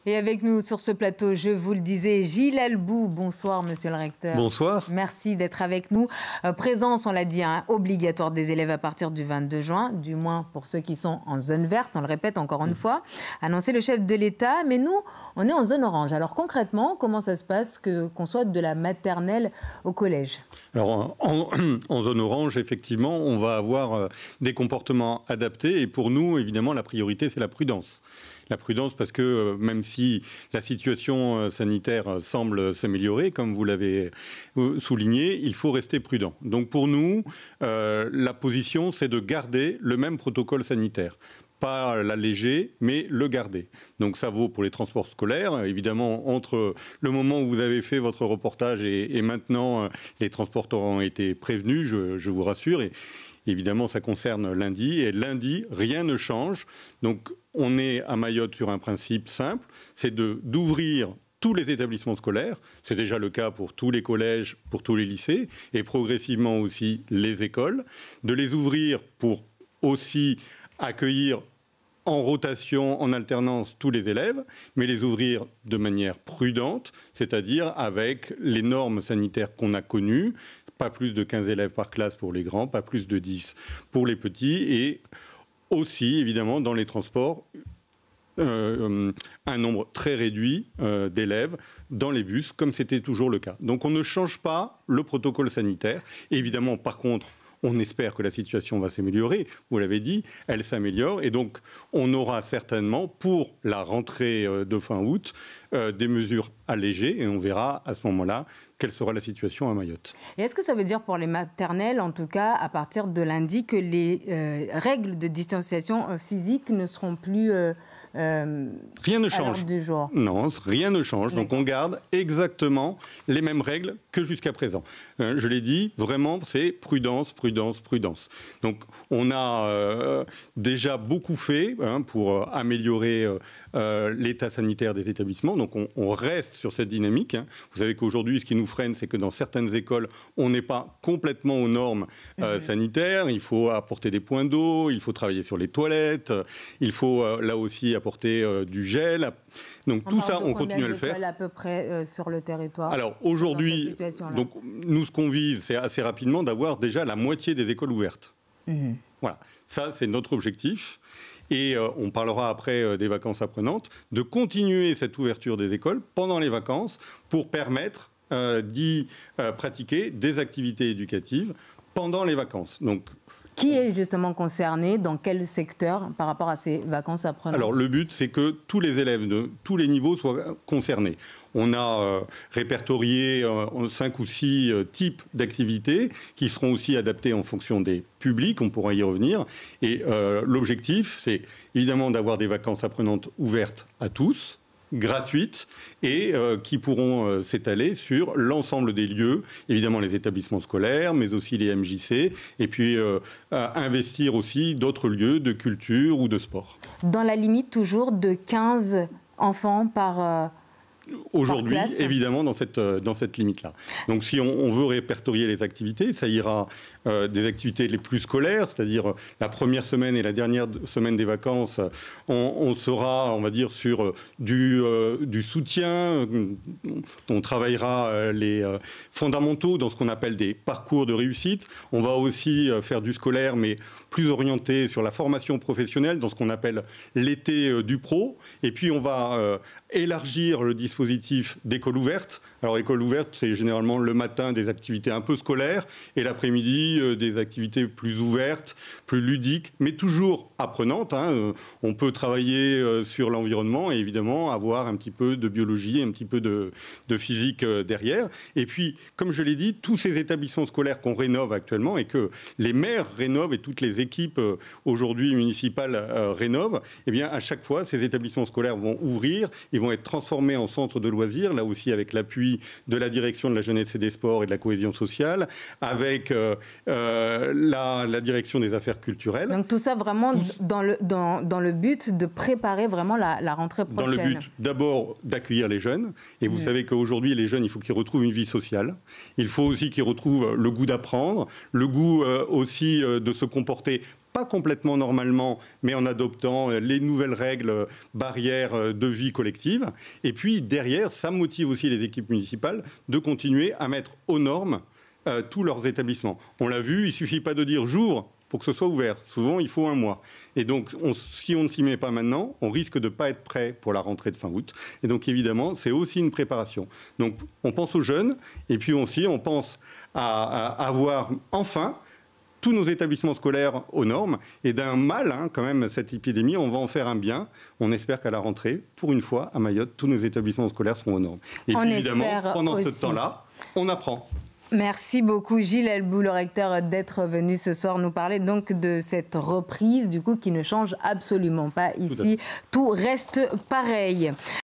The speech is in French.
Et avec nous sur ce plateau, je vous le disais, Gilles Albou. Bonsoir, monsieur le recteur. Bonsoir. Merci d'être avec nous. Présence, on l'a dit, obligatoire des élèves à partir du 22 juin, du moins pour ceux qui sont en zone verte, on le répète encore une fois, annoncé le chef de l'État. Mais nous, on est en zone orange. Alors concrètement, comment ça se passe qu'on soit de la maternelle au collège? Alors en zone orange, effectivement, on va avoir des comportements adaptés. Et pour nous, évidemment, la priorité, c'est la prudence. La prudence parce que même si la situation sanitaire semble s'améliorer, comme vous l'avez souligné, il faut rester prudent. Donc pour nous, la position, c'est de garder le même protocole sanitaire. Pas l'alléger, mais le garder. Donc ça vaut pour les transports scolaires. Évidemment, entre le moment où vous avez fait votre reportage et maintenant, les transporteurs ont été prévenus, je vous rassure. Et évidemment, ça concerne lundi. Et lundi, rien ne change. Donc on est à Mayotte sur un principe simple, c'est d'ouvrir tous les établissements scolaires. C'est déjà le cas pour tous les collèges, pour tous les lycées, et progressivement aussi les écoles. De les ouvrir pour aussi accueillir en rotation, en alternance, tous les élèves, mais les ouvrir de manière prudente, c'est-à-dire avec les normes sanitaires qu'on a connues, pas plus de 15 élèves par classe pour les grands, pas plus de 10 pour les petits, et aussi, évidemment, dans les transports, un nombre très réduit d'élèves dans les bus, comme c'était toujours le cas. Donc on ne change pas le protocole sanitaire. Et évidemment, par contre, on espère que la situation va s'améliorer. Vous l'avez dit, elle s'améliore. Et donc, on aura certainement, pour la rentrée de fin août, des mesures allégées. Et on verra à ce moment-là quelle sera la situation à Mayotte. Et est-ce que ça veut dire pour les maternelles, en tout cas, à partir de lundi, que les règles de distanciation physique ne seront plus rien ne change. À l'ordre du jour? Non, rien ne change. Donc on garde exactement les mêmes règles que jusqu'à présent. Je l'ai dit, vraiment, c'est prudence, prudence, prudence. Donc on a déjà beaucoup fait pour améliorer l'état sanitaire des établissements. Donc on reste sur cette dynamique. Vous savez qu'aujourd'hui, ce qui nous freine, c'est que dans certaines écoles, on n'est pas complètement aux normes sanitaires. Il faut apporter des points d'eau, il faut travailler sur les toilettes, il faut là aussi apporter du gel. Donc tout ça, on continue à le faire. À peu près sur le territoire. Alors aujourd'hui, donc nous ce qu'on vise, c'est assez rapidement d'avoir déjà la moitié des écoles ouvertes. Voilà, ça c'est notre objectif. Et on parlera après des vacances apprenantes, de continuer cette ouverture des écoles pendant les vacances pour permettre d'y pratiquer des activités éducatives pendant les vacances. Donc, qui est justement concerné, dans quel secteur par rapport à ces vacances apprenantes? Alors le but, c'est que tous les élèves de tous les niveaux soient concernés. On a répertorié 5 ou 6 types d'activités qui seront aussi adaptées en fonction des publics, on pourra y revenir. Et l'objectif, c'est évidemment d'avoir des vacances apprenantes ouvertes à tous, gratuites et qui pourront s'étaler sur l'ensemble des lieux, évidemment les établissements scolaires, mais aussi les MJC, et puis investir aussi d'autres lieux de culture ou de sport. Dans la limite toujours de 15 enfants par aujourd'hui, évidemment, dans cette limite-là. Donc, si on veut répertorier les activités, ça ira des activités les plus scolaires, c'est-à-dire la première semaine et la dernière semaine des vacances, on sera, on va dire, sur du soutien. On travaillera les fondamentaux dans ce qu'on appelle des parcours de réussite. On va aussi faire du scolaire, mais plus orienté sur la formation professionnelle, dans ce qu'on appelle l'été du pro. Et puis, on va élargir le dispositif d'école ouverte. Alors, école ouverte, c'est généralement le matin des activités un peu scolaires et l'après-midi des activités plus ouvertes, plus ludiques, mais toujours apprenantes. On peut travailler sur l'environnement et évidemment avoir un petit peu de biologie, un petit peu de physique derrière. Et puis, comme je l'ai dit, tous ces établissements scolaires qu'on rénove actuellement et que les maires rénovent et toutes les équipes aujourd'hui municipales rénovent, eh bien, à chaque fois, ces établissements scolaires vont ouvrir, ils vont être transformés en centres de loisirs, là aussi avec l'appui de la direction de la jeunesse et des sports et de la cohésion sociale, avec la direction des affaires culturelles. Donc tout ça vraiment dans le but de préparer vraiment la rentrée prochaine. Dans le but d'abord d'accueillir les jeunes. Et vous savez qu'aujourd'hui, les jeunes, il faut qu'ils retrouvent une vie sociale. Il faut aussi qu'ils retrouvent le goût d'apprendre, le goût aussi de se comporter pas complètement normalement, mais en adoptant les nouvelles règles barrières de vie collective. Et puis derrière, ça motive aussi les équipes municipales de continuer à mettre aux normes tous leurs établissements. On l'a vu, il ne suffit pas de dire j'ouvre pour que ce soit ouvert. Souvent, il faut un mois. Et donc, si on ne s'y met pas maintenant, on risque de ne pas être prêt pour la rentrée de fin août. Et donc, évidemment, c'est aussi une préparation. Donc, on pense aux jeunes, et puis aussi, on pense à avoir enfin tous nos établissements scolaires aux normes. Et d'un mal, quand même, cette épidémie, on va en faire un bien. On espère qu'à la rentrée, pour une fois, à Mayotte, tous nos établissements scolaires seront aux normes. Et puis, évidemment, pendant ce temps-là, on apprend. Merci beaucoup Gilles Helbou, le recteur, d'être venu ce soir nous parler donc de cette reprise du coup qui ne change absolument pas ici. Tout reste pareil.